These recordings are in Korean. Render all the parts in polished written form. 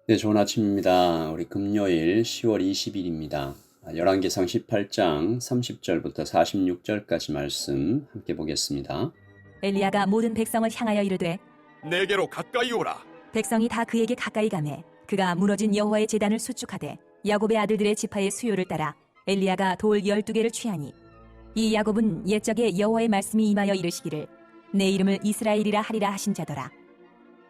네, 좋은 아침입니다. 우리 금요일 10월 20일입니다. 열왕기상 18장 30절부터 46절까지 말씀 함께 보겠습니다. 엘리야가 모든 백성을 향하여 이르되 내게로 가까이 오라. 백성이 다 그에게 가까이 가매 그가 무너진 여호와의 제단을 수축하되 야곱의 아들들의 지파의 수요를 따라 엘리야가 돌 12개를 취하니 이 야곱은 옛적에 여호와의 말씀이 임하여 이르시기를 내 이름을 이스라엘이라 하리라 하신 자더라.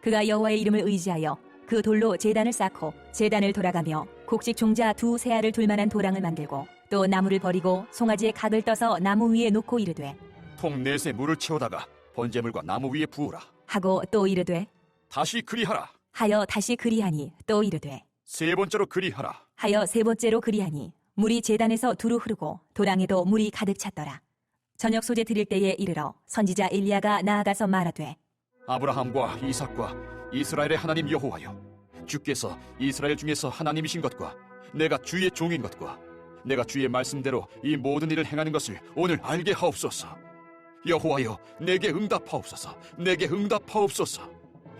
그가 여호와의 이름을 의지하여 그 돌로 제단을 쌓고 제단을 돌아가며 곡식 종자 두 세알을 둘 만한 도랑을 만들고 또 나무를 버리고 송아지의 각을 떠서 나무 위에 놓고 이르되 통 넷에 물을 채우다가 번제물과 나무 위에 부으라. 하고 또 이르되 다시 그리하라. 하여 다시 그리하니 또 이르되 세 번째로 그리하라. 하여 세 번째로 그리하니 물이 제단에서 두루 흐르고 도랑에도 물이 가득 찼더라. 저녁 소재 드릴 때에 이르러 선지자 엘리야가 나아가서 말하되 아브라함과 이삭과 이스라엘의 하나님 여호와여, 주께서 이스라엘 중에서 하나님이신 것과 내가 주의 종인 것과 내가 주의 말씀대로 이 모든 일을 행하는 것을 오늘 알게 하옵소서. 여호와여, 내게 응답하옵소서. 내게 응답하옵소서.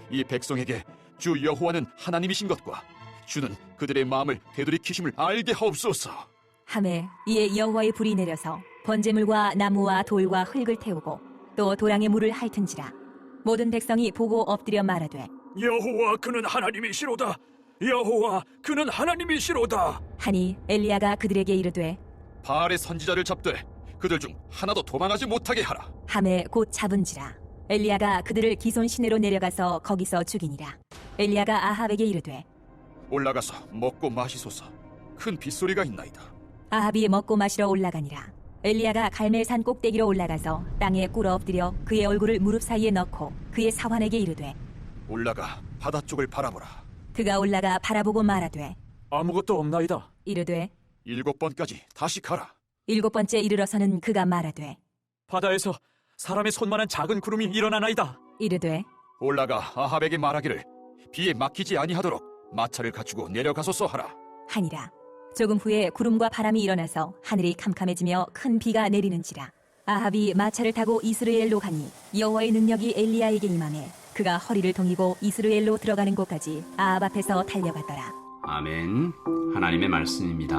이 백성에게 주 여호와는 하나님이신 것과 주는 그들의 마음을 되돌이키심을 알게 하옵소서. 하매 이에 여호와의 불이 내려서 번제물과 나무와 돌과 흙을 태우고 또 도랑에 물을 핥은지라. 모든 백성이 보고 엎드려 말하되 여호와 그는 하나님이시로다. 여호와 그는 하나님이시로다. 하니 엘리야가 그들에게 이르되 바알의 선지자를 잡되 그들 중 하나도 도망하지 못하게 하라. 하매 곧 잡은지라. 엘리야가 그들을 기손 시내로 내려가서 거기서 죽이니라. 엘리야가 아합에게 이르되 올라가서 먹고 마시소서. 큰 빗소리가 있나이다. 아합이 먹고 마시러 올라가니라. 엘리야가 갈멜산 꼭대기로 올라가서 땅에 꿇어 엎드려 그의 얼굴을 무릎 사이에 넣고 그의 사환에게 이르되 올라가 바다 쪽을 바라보라. 그가 올라가 바라보고 말하되 아무것도 없나이다. 이르되 7번까지 다시 가라. 7번째 이르러서는 그가 말하되 바다에서 사람의 손만한 작은 구름이 일어나나이다. 이르되 올라가 아합에게 말하기를 비에 막히지 아니하도록 마차를 갖추고 내려가소서 하라. 하니라. 조금 후에 구름과 바람이 일어나서 하늘이 캄캄해지며 큰 비가 내리는지라. 아합이 마차를 타고 이스라엘로 가니 여호와의 능력이 엘리야에게 임하매 그가 허리를 동이고 이스라엘로 들어가는 곳까지 아합 앞에서 달려갔더라. 아멘. 하나님의 말씀입니다.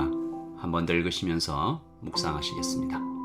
한번 더 읽으시면서 묵상하시겠습니다.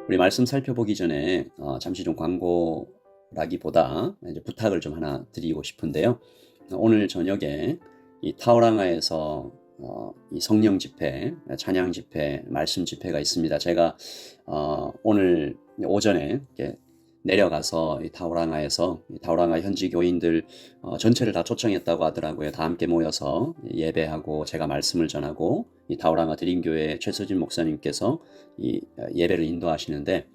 우리 말씀 살펴보기 전에 잠시 좀 광고라기보다 이제 부탁을 좀 하나 드리고 싶은데요. 오늘 저녁에 이 타오랑아에서 이 성령 집회, 찬양 집회, 말씀 집회가 있습니다. 제가 오늘 오전에 이렇게 내려가서 이 타오랑아에서 이 타오랑아 현지 교인들 전체를 다 초청했다고 하더라고요. 다 함께 모여서 예배하고 제가 말씀을 전하고 이 타오랑아 드림교회 최서진 목사님께서 이 예배를 인도하시는데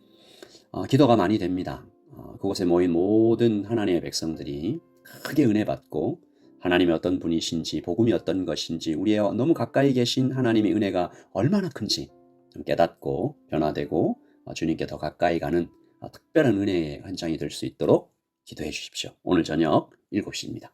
기도가 많이 됩니다. 그곳에 모인 모든 하나님의 백성들이 크게 은혜 받고 하나님이 어떤 분이신지 복음이 어떤 것인지 우리의 너무 가까이 계신 하나님의 은혜가 얼마나 큰지 좀 깨닫고 변화되고 주님께 더 가까이 가는 특별한 은혜의 현장이 될 수 있도록 기도해 주십시오. 오늘 저녁 7시입니다.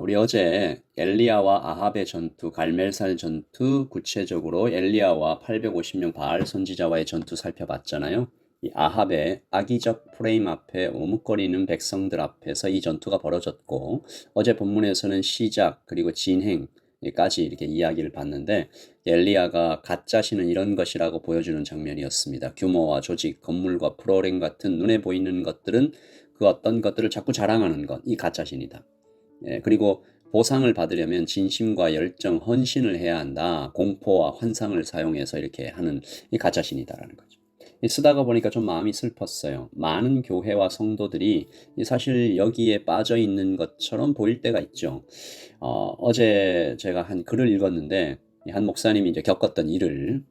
우리 어제 엘리야와 아합의 전투, 갈멜산 전투, 구체적으로 엘리야와 850명 바알 선지자와의 전투 살펴봤잖아요. 이 아합의 악의적 프레임 앞에 오뭇거리는 백성들 앞에서 이 전투가 벌어졌고 어제 본문에서는 시작 그리고 진행까지 이렇게 이야기를 봤는데 엘리야가 가짜 신은 이런 것이라고 보여주는 장면이었습니다. 규모와 조직, 건물과 프로그램 같은 눈에 보이는 것들은 그 어떤 것들을 자꾸 자랑하는 것, 이 가짜 신이다. 그리고 보상을 받으려면 진심과 열정, 헌신을 해야 한다. 공포와 환상을 사용해서 이렇게 하는 이 가짜신이다라는 거죠. 쓰다가 보니까 좀 마음이 슬펐어요. 많은 교회와 성도들이 사실 여기에 빠져 있는 것처럼 보일 때가 있죠. 어제 제가 한 글을 읽었는데 한 목사님이 이제 겪었던 일을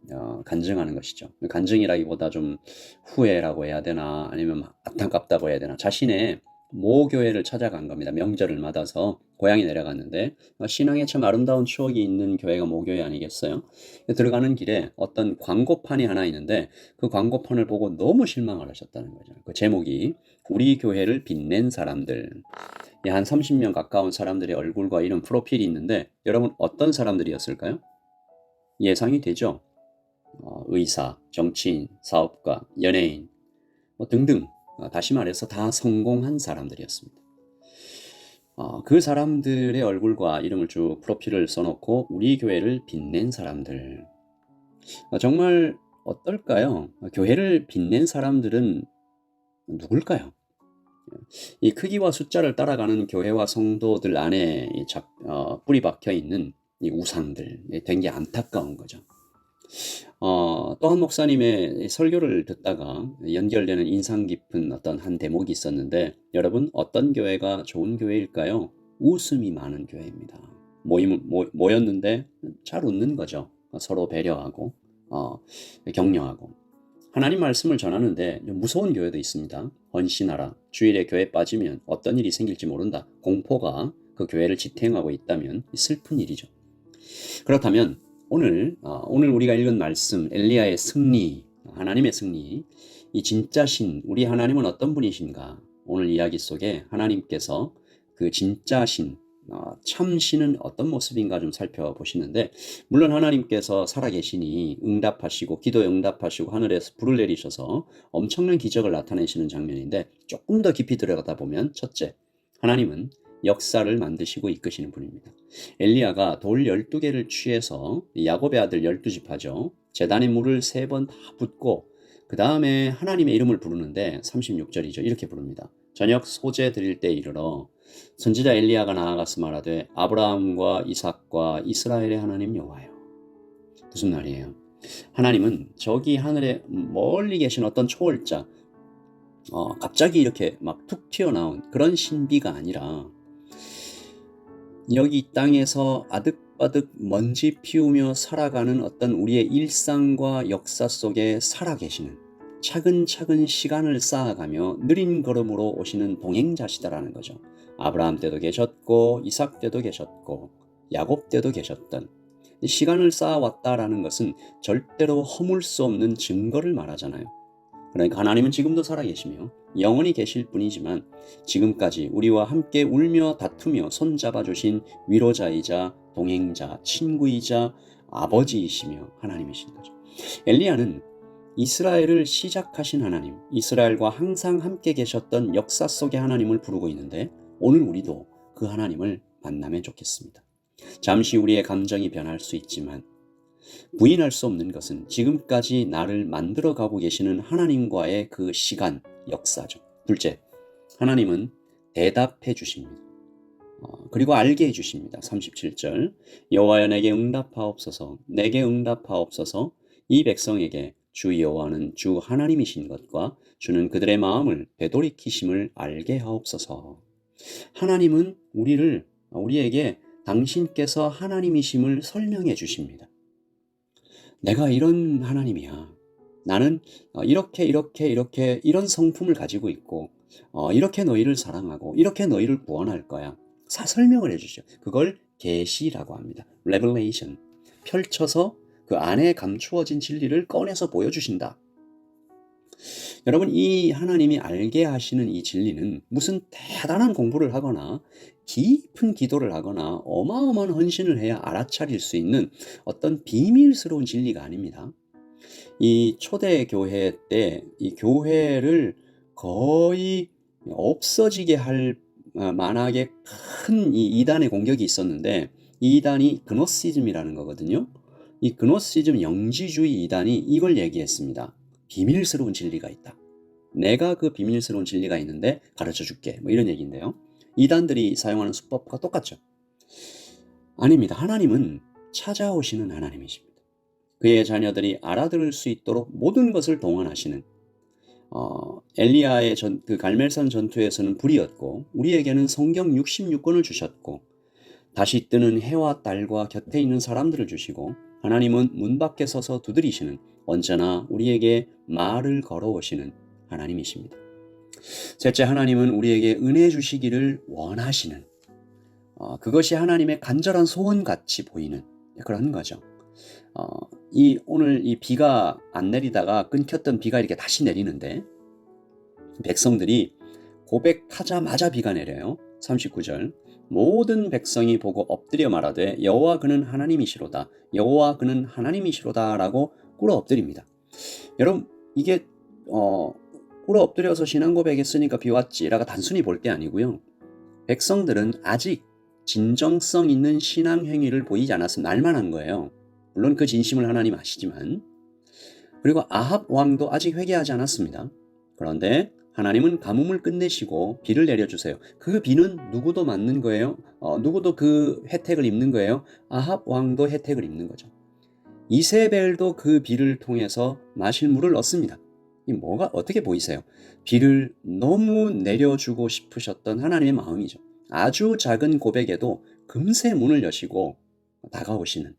간증하는 것이죠. 간증이라기보다 좀 후회라고 해야 되나 아니면 안타깝다고 해야 되나 자신의 모교회를 찾아간 겁니다. 명절을 맞아서 고향에 내려갔는데 신앙에 참 아름다운 추억이 있는 교회가 모교회 아니겠어요? 들어가는 길에 어떤 광고판이 하나 있는데 그 광고판을 보고 너무 실망을 하셨다는 거죠. 그 제목이 우리 교회를 빛낸 사람들. 한 30명 가까운 사람들의 얼굴과 이런 프로필이 있는데 여러분 어떤 사람들이었을까요? 예상이 되죠. 의사, 정치인, 사업가, 연예인 등등 다시 말해서 다 성공한 사람들이었습니다. 그 사람들의 얼굴과 이름을 쭉 프로필을 써놓고 우리 교회를 빛낸 사람들. 정말 어떨까요? 교회를 빛낸 사람들은 누굴까요? 이 크기와 숫자를 따라가는 교회와 성도들 안에 뿌리 박혀 있는 이 우상들, 된 게 안타까운 거죠. 또 한 목사님의 설교를 듣다가 연결되는 인상 깊은 어떤 한 대목이 있었는데 여러분 어떤 교회가 좋은 교회일까요? 웃음이 많은 교회입니다. 모였는데 잘 웃는 거죠. 서로 배려하고 격려하고 하나님 말씀을 전하는데 무서운 교회도 있습니다. 헌신하라. 주일에 교회 빠지면 어떤 일이 생길지 모른다. 공포가 그 교회를 지탱하고 있다면 슬픈 일이죠. 그렇다면 오늘 우리가 읽은 말씀 엘리야의 승리, 하나님의 승리, 이 진짜 신, 우리 하나님은 어떤 분이신가? 오늘 이야기 속에 하나님께서 그 진짜 신, 참 신은 어떤 모습인가 좀 살펴보시는데 물론 하나님께서 살아계시니 응답하시고 기도에 응답하시고 하늘에서 불을 내리셔서 엄청난 기적을 나타내시는 장면인데 조금 더 깊이 들어가다 보면 첫째, 하나님은 역사를 만드시고 이끄시는 분입니다. 엘리야가 돌 12개를 취해서 야곱의 아들 12지파죠. 제단에 물을 3번 다 붓고 그 다음에 하나님의 이름을 부르는데 36절이죠. 이렇게 부릅니다. 저녁 소재 드릴 때 이르러 선지자 엘리야가 나아가서 말하되 아브라함과 이삭과 이스라엘의 하나님 여호와여. 무슨 말이에요? 하나님은 저기 하늘에 멀리 계신 어떤 초월자 갑자기 이렇게 막 툭 튀어나온 그런 신비가 아니라 여기 땅에서 아득바득 먼지 피우며 살아가는 어떤 우리의 일상과 역사 속에 살아계시는 차근차근 시간을 쌓아가며 느린 걸음으로 오시는 동행자시다라는 거죠. 아브라함 때도 계셨고 이삭 때도 계셨고 야곱 때도 계셨던 시간을 쌓아왔다라는 것은 절대로 허물 수 없는 증거를 말하잖아요. 그러니까 하나님은 지금도 살아계시며 영원히 계실 분이지만 지금까지 우리와 함께 울며 다투며 손잡아 주신 위로자이자 동행자, 친구이자 아버지이시며 하나님이신 거죠. 엘리야는 이스라엘을 시작하신 하나님, 이스라엘과 항상 함께 계셨던 역사 속의 하나님을 부르고 있는데 오늘 우리도 그 하나님을 만나면 좋겠습니다. 잠시 우리의 감정이 변할 수 있지만 부인할 수 없는 것은 지금까지 나를 만들어 가고 계시는 하나님과의 그 시간, 역사죠. 둘째, 하나님은 대답해 주십니다. 그리고 알게 해 주십니다. 37절 여호와여 내게 응답하옵소서 내게 응답하옵소서 이 백성에게 주 여호와는 주 하나님이신 것과 주는 그들의 마음을 되돌이키심을 알게 하옵소서. 하나님은 우리에게 당신께서 하나님이심을 설명해 주십니다. 내가 이런 하나님이야. 나는 이렇게 이런 성품을 가지고 있고 이렇게 너희를 사랑하고 이렇게 너희를 구원할 거야. 설명을 해주죠. 그걸 계시라고 합니다. Revelation. 펼쳐서 그 안에 감추어진 진리를 꺼내서 보여주신다. 여러분 이 하나님이 알게 하시는 이 진리는 무슨 대단한 공부를 하거나 깊은 기도를 하거나 어마어마한 헌신을 해야 알아차릴 수 있는 어떤 비밀스러운 진리가 아닙니다. 이 초대교회 때 이 교회를 거의 없어지게 할 만하게 큰 이 이단의 공격이 있었는데 이 이단이 그노시즘이라는 거거든요. 이 그노시즘 영지주의 이단이 이걸 얘기했습니다. 비밀스러운 진리가 있다. 내가 그 비밀스러운 진리가 있는데 가르쳐 줄게. 이런 얘기인데요. 이단들이 사용하는 수법과 똑같죠. 아닙니다. 하나님은 찾아오시는 하나님이십니다. 그의 자녀들이 알아들을 수 있도록 모든 것을 동원하시는 엘리야의 그 갈멜산 전투에서는 불이었고 우리에게는 성경 66권을 주셨고 다시 뜨는 해와 달과 곁에 있는 사람들을 주시고 하나님은 문 밖에 서서 두드리시는 언제나 우리에게 말을 걸어오시는 하나님이십니다. 셋째, 하나님은 우리에게 은혜 주시기를 원하시는 그것이 하나님의 간절한 소원같이 보이는 그런 거죠. 오늘 이 비가 안 내리다가 끊겼던 비가 이렇게 다시 내리는데 백성들이 고백하자마자 비가 내려요. 39절 모든 백성이 보고 엎드려 말하되 여호와 그는 하나님이시로다. 여호와 그는 하나님이시로다 라고 꿇어 엎드립니다. 여러분 이게 꿇어 엎드려서 신앙 고백했으니까 비 왔지라고 단순히 볼 게 아니고요. 백성들은 아직 진정성 있는 신앙 행위를 보이지 않았으면 날만한 거예요. 물론 그 진심을 하나님 아시지만 그리고 아합 왕도 아직 회개하지 않았습니다. 그런데 하나님은 가뭄을 끝내시고 비를 내려주세요. 그 비는 누구도 맞는 거예요. 누구도 그 혜택을 입는 거예요. 아합 왕도 혜택을 입는 거죠. 이세벨도 그 비를 통해서 마실 물을 얻습니다. 이 뭐가 어떻게 보이세요? 비를 너무 내려주고 싶으셨던 하나님의 마음이죠. 아주 작은 고백에도 금세 문을 여시고 다가오시는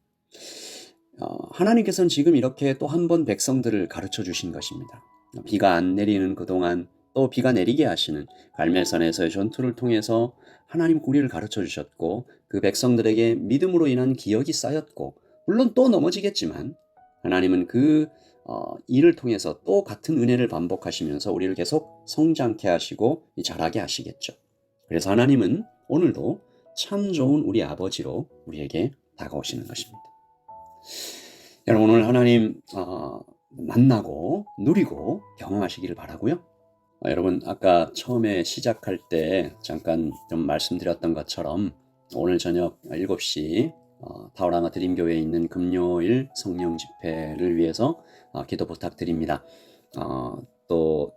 하나님께서는 지금 이렇게 또 한 번 백성들을 가르쳐 주신 것입니다. 비가 안 내리는 그동안 또 비가 내리게 하시는 갈멜산에서의 전투를 통해서 하나님 우리를 가르쳐 주셨고 그 백성들에게 믿음으로 인한 기억이 쌓였고 물론 또 넘어지겠지만 하나님은 그 일을 통해서 또 같은 은혜를 반복하시면서 우리를 계속 성장케 하시고 자라게 하시겠죠. 그래서 하나님은 오늘도 참 좋은 우리 아버지로 우리에게 다가오시는 것입니다. 여러분 오늘 하나님 만나고 누리고 경험하시기를 바라고요. 여러분 아까 처음에 시작할 때 잠깐 좀 말씀드렸던 것처럼 오늘 저녁 7시 타오랑아 드림교회에 있는 금요일 성령 집회를 위해서 기도 부탁드립니다. 또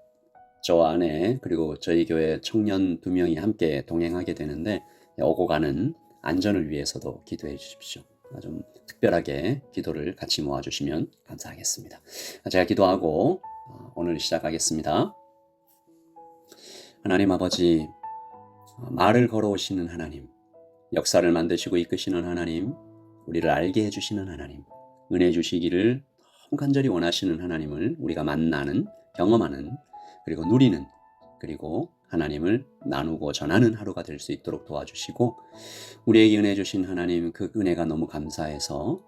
저 안에 그리고 저희 교회 청년 2명이 함께 동행하게 되는데 오고 가는 안전을 위해서도 기도해 주십시오. 좀 특별하게 기도를 같이 모아주시면 감사하겠습니다. 제가 기도하고 오늘 시작하겠습니다. 하나님 아버지, 말을 걸어오시는 하나님, 역사를 만드시고 이끄시는 하나님, 우리를 알게 해주시는 하나님, 은혜 주시기를 너무 간절히 원하시는 하나님을 우리가 만나는, 경험하는, 그리고 누리는, 그리고 하나님을 나누고 전하는 하루가 될 수 있도록 도와주시고 우리에게 은혜 주신 하나님 그 은혜가 너무 감사해서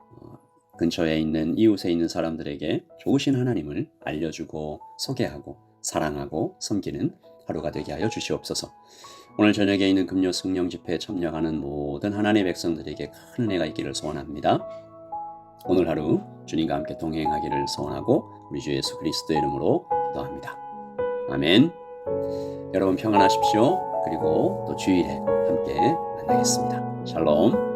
근처에 있는 이웃에 있는 사람들에게 좋으신 하나님을 알려주고 소개하고 사랑하고 섬기는 하루가 되게 하여 주시옵소서. 오늘 저녁에 있는 금요 성령 집회에 참여하는 모든 하나님의 백성들에게 큰 은혜가 있기를 소원합니다. 오늘 하루 주님과 함께 동행하기를 소원하고 우리 주 예수 그리스도의 이름으로 기도합니다. 아멘. 여러분 평안하십시오. 그리고 또 주일에 함께 만나겠습니다. 샬롬.